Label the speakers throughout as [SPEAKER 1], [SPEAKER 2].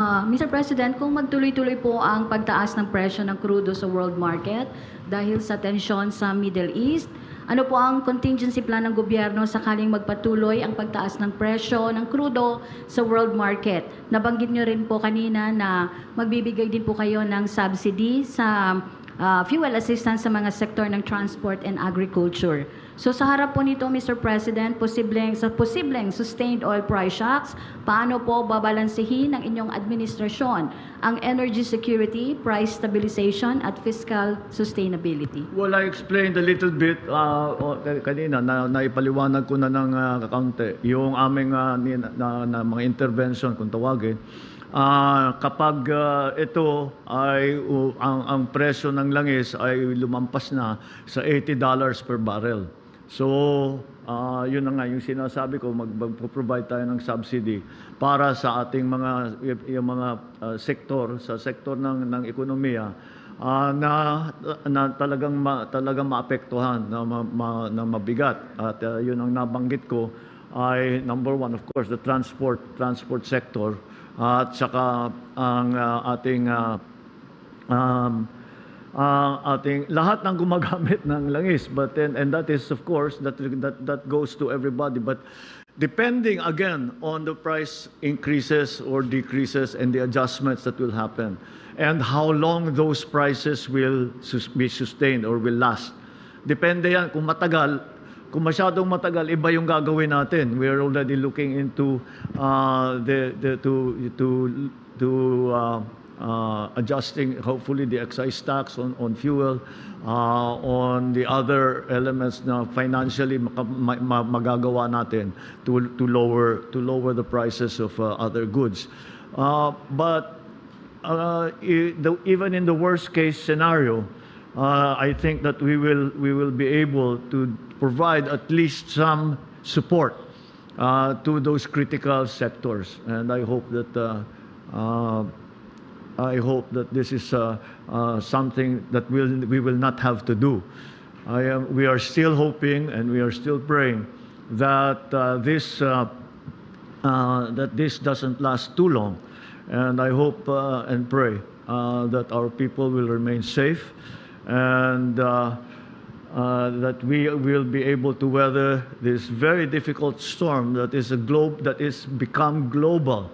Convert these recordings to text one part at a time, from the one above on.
[SPEAKER 1] Mr. President, kung magtuloy-tuloy po ang pagtaas ng presyo ng crudo sa world market dahil sa tensyon sa Middle East, ano po ang contingency plan ng gobyerno sakaling magpatuloy ang pagtaas ng presyo ng crudo sa world market? Nabanggit nyo rin po kanina na magbibigay din po kayo ng subsidy sa fuel assistance sa mga sektor ng transport and agriculture. So sa harap po nito, Mr. President, posibleng sustained oil price shocks, paano po babalansehin ng inyong administrasyon ang energy security, price stabilization at fiscal sustainability?
[SPEAKER 2] Well, I explained a little bit kanina, naipaliwanag ko na ng kaunti yung aming na mga intervention kung tawagin. Kapag ito ay ang presyo ng langis ay lumampas na sa $80 per barrel. So, yun na nga yung sinasabi ko, mag-provide tayo ng subsidy para sa ating yung mga sektor, sa sektor ng ekonomiya na talagang maapektuhan, na mabigat. At yun ang nabanggit ko ay number one, of course, the transport sector, at saka ang ating lahat ng gumagamit ng langis, but then, and that is of course that goes to everybody, but depending again on the price increases or decreases and the adjustments that will happen and how long those prices will be sustained or will last. Depende yan. Kung matagal, kung masyadong matagal, iba yung gagawin natin. We are already looking into adjusting, hopefully, the excise tax on fuel, on the other elements na financially magagawa natin to lower the prices of other goods. But even in the worst case scenario, I think that we will be able to provide at least some support to those critical sectors, and I hope that this is something that we will not have to do. We are still hoping and we are still praying that this doesn't last too long, and I hope and pray that our people will remain safe, and that we will be able to weather this very difficult storm that is become global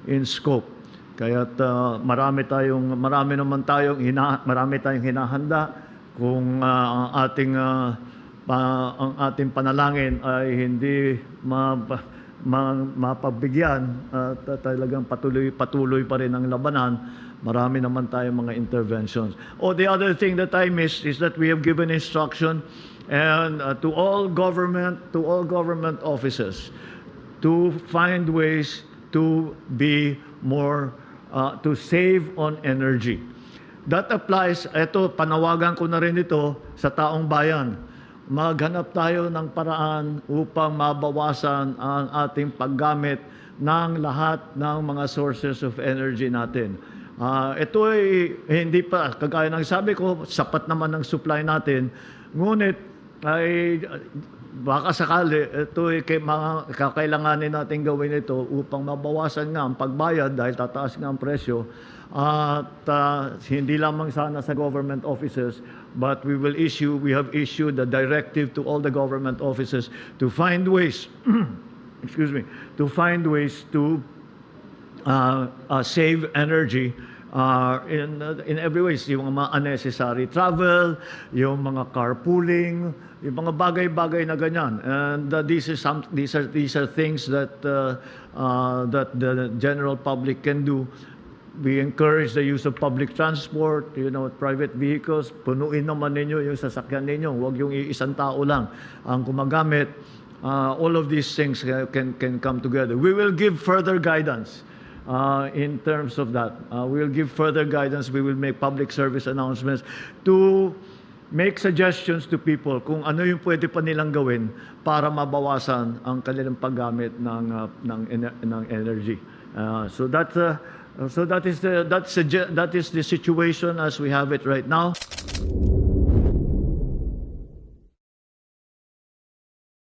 [SPEAKER 2] in scope. Kaya't marami naman tayong hinahanda kung ang ating panalangin ay hindi mapagbigyan at talagang patuloy pa rin ang labanan. Marami naman tayong mga interventions. The other thing that I missed is that we have given instruction and to all government offices to find ways to be more to save on energy. That applies, panawagan ko na rin ito sa taong bayan. Maghanap tayo ng paraan upang mabawasan ang ating paggamit ng lahat ng mga sources of energy natin. Ito ay hindi pa, kagaya ng sabi ko, sapat naman ang supply natin. Ngunit ay baka sakali, ito ay kakailanganin natin gawin ito upang mabawasan nga ang pagbayad dahil tataas nga ang presyo. At hindi lamang sana sa government offices, but we have issued a directive to all the government offices to find ways, to find ways to save energy in every ways, yung mga unnecessary travel, yung mga carpooling, yung mga bagay-bagay na ganyan. And these are things that the general public can do. We encourage the use of public transport, private vehicles. Punuin naman ninyo yung sasakyan ninyo. Huwag yung isang tao lang ang gumagamit. All of these things can come together. We will give further guidance in terms of that. We will give further guidance. We will make public service announcements to make suggestions to people kung ano yung pwede pa nilang gawin para mabawasan ang kanilang paggamit ng energy. So that is the situation as we have it right now.